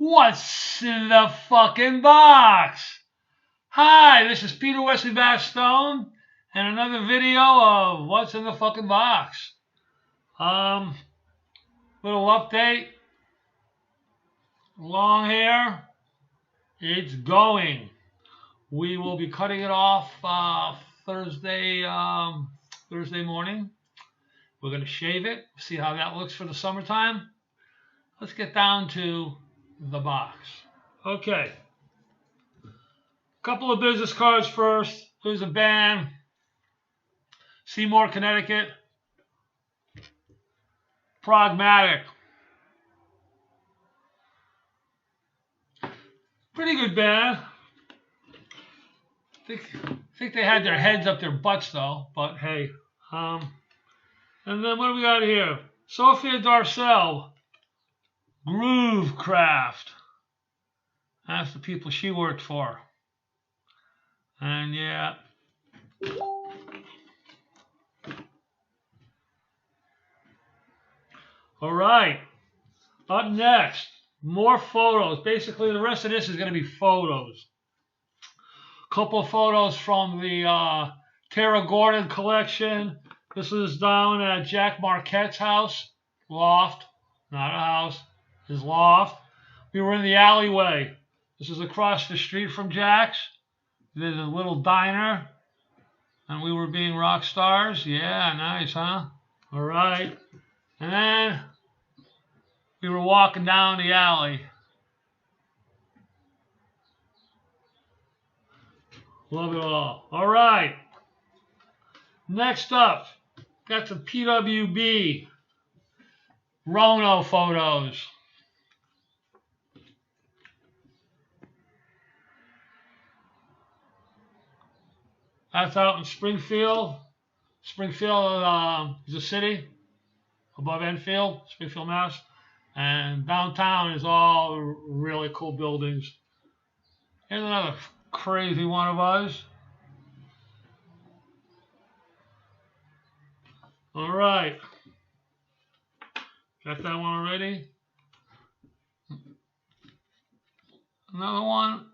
What's in the fucking box? Hi, this is Peter Wesley Bastone, and another video of What's in the fucking box. Little update. Long hair, it's going. We will be cutting it off Thursday morning. We're going to shave it, see how that looks for the summertime. Let's get down to the box. Okay. Couple of business cards first. Here's a band. Seymour, Connecticut. Progmatic. Pretty good band. I think they had their heads up their butts though, but hey. And then what do we got here? Sophia Darcel, Groovecraft. That's the people she worked for. And yeah. All right. Up next, more photos. Basically, the rest of this is going to be photos. Couple of photos from the Tara Gordon collection. This is down at Jack Marquette's house, loft, not a house, his loft. We were in the alleyway. This is across the street from Jack's. There's a little diner, and we were being rock stars. Yeah, nice, huh? All right. And then we were walking down the alley. Love it all. All right. Next up, got some p.w.b. Rono photos. That's out in Springfield. Springfield is a city above Enfield, Springfield, Mass. And downtown is all really cool buildings. Here's another crazy one of us. All right. Got that one already? Another one.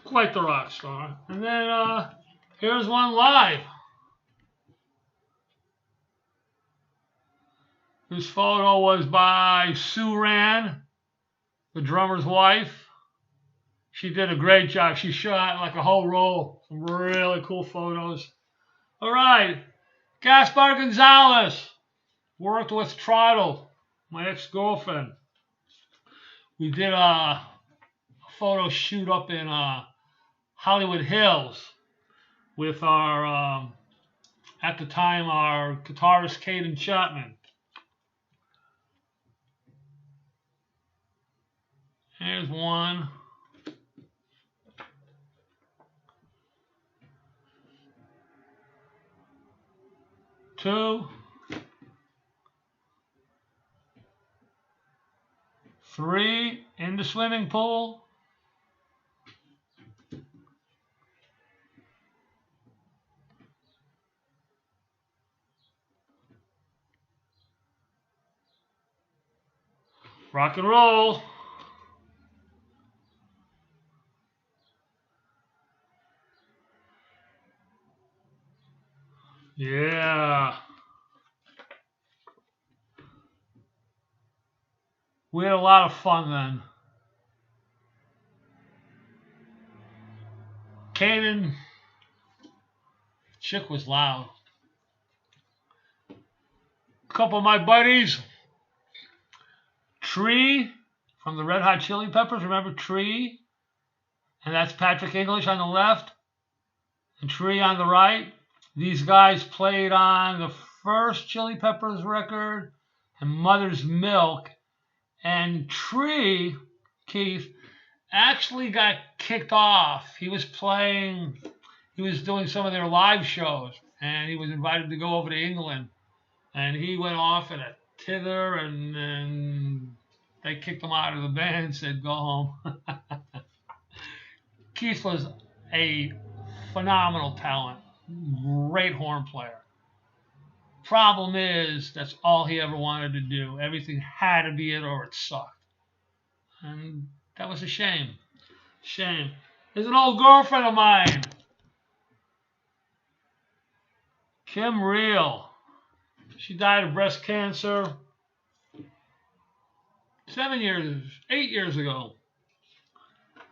Quite the rock star. And then here's one live. This photo was by Sue Wrann, the drummer's wife. She did a great job. She shot like a whole roll. Some really cool photos. All right. Gaspar Gonzalez. Worked with Traudl, my ex-girlfriend. We did a photo shoot up in Hollywood Hills with our, at the time, our guitarist Caden Chapman. Here's one. Two. Three in the swimming pool. Rock and roll. Yeah. We had a lot of fun then. Caden, chick was loud. A couple of my buddies. Tree from the Red Hot Chili Peppers. Remember Tree? And that's Patrick English on the left. And Tree on the right. These guys played on the first Chili Peppers record and Mother's Milk. And Tree, Keith, actually got kicked off. He was doing some of their live shows, and he was invited to go over to England. And he went off at a tither, and they kicked him out of the band and said, go home. Keith was a phenomenal talent. Great horn player. problem is, that's all he ever wanted to do. Everything had to be it or it sucked. And that was a shame. Shame. There's an old girlfriend of mine, Kim Reel. She died of breast cancer 8 years ago.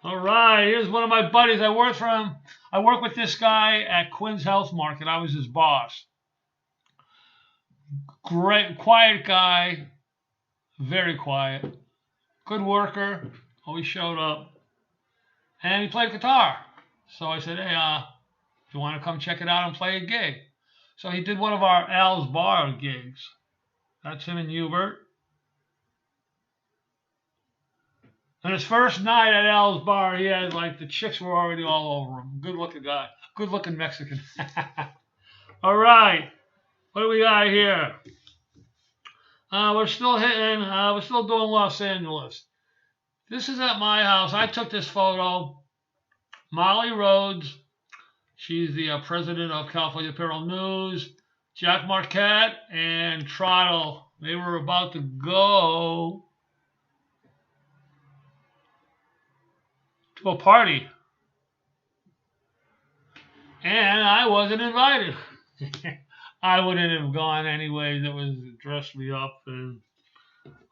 All right, here's one of my buddies. I work for him. I work with this guy at Quinn's Health Market. I was his boss. Great, quiet guy, very quiet. Good worker, always showed up. And he played guitar. So I said, hey, you want to come check it out and play a gig? So he did one of our Al's Bar gigs. That's him and Hubert. And his first night at Al's Bar, he had, like, the chicks were already all over him. Good-looking guy. Good-looking Mexican. All right. What do we got here? We're still doing Los Angeles. This is at my house. I took this photo. Molly Rhodes. She's the president of California Apparel News. Jack Marquette and Traudl. They were about to go to a party. And I wasn't invited. I wouldn't have gone anyways. It was dressed me up and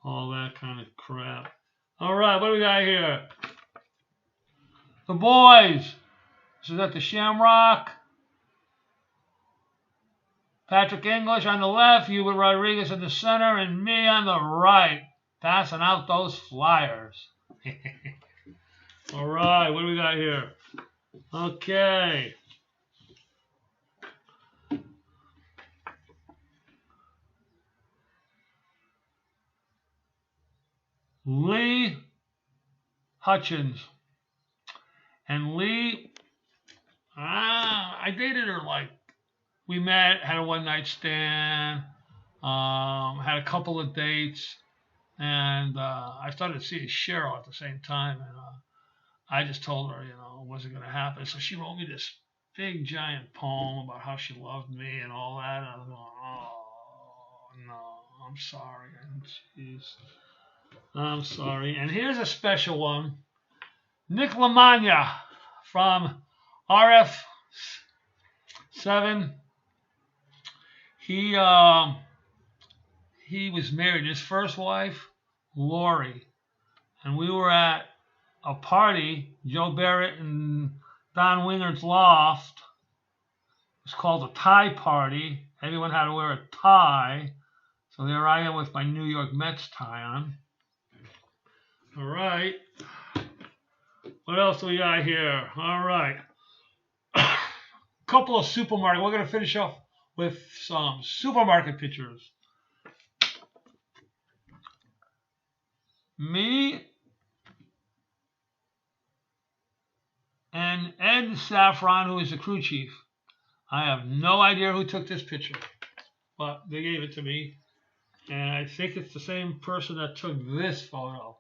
all that kind of crap. All right, what do we got here? The boys. This is at the Shamrock. Patrick English on the left, Hubert Rodriques in the center, and me on the right, passing out those flyers. All right, what do we got here? Okay. Leah Hutchins. And Leah, I dated her, like, we met, had a one-night stand, had a couple of dates, and I started seeing Cheryl at the same time, and I just told her, it wasn't going to happen. So she wrote me this big, giant poem about how she loved me and all that, and I was going, oh, no, I'm sorry, and jeez. I'm sorry. And here's a special one. Nick Lamagna from RF7. He was married. His first wife, Laurie. And we were at a party, Joe Barrett and Don Wingard's loft. It was called a tie party. Everyone had to wear a tie. So there I am with my New York Mets tie on. All right. What else do we got here? All right. Couple of supermarket. We're going to finish off with some supermarket pictures. Me and Ed Saffron, who is the crew chief. I have no idea who took this picture, but they gave it to me. And I think it's the same person that took this photo.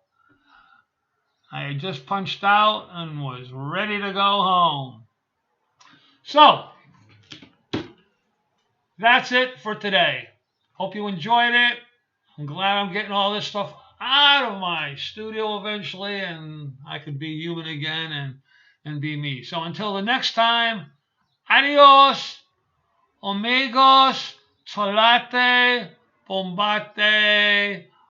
I had just punched out and was ready to go home. So, that's it for today. Hope you enjoyed it. I'm glad I'm getting all this stuff out of my studio eventually, and I could be human again and be me. So until the next time, adios, amigos, cholate, bombate,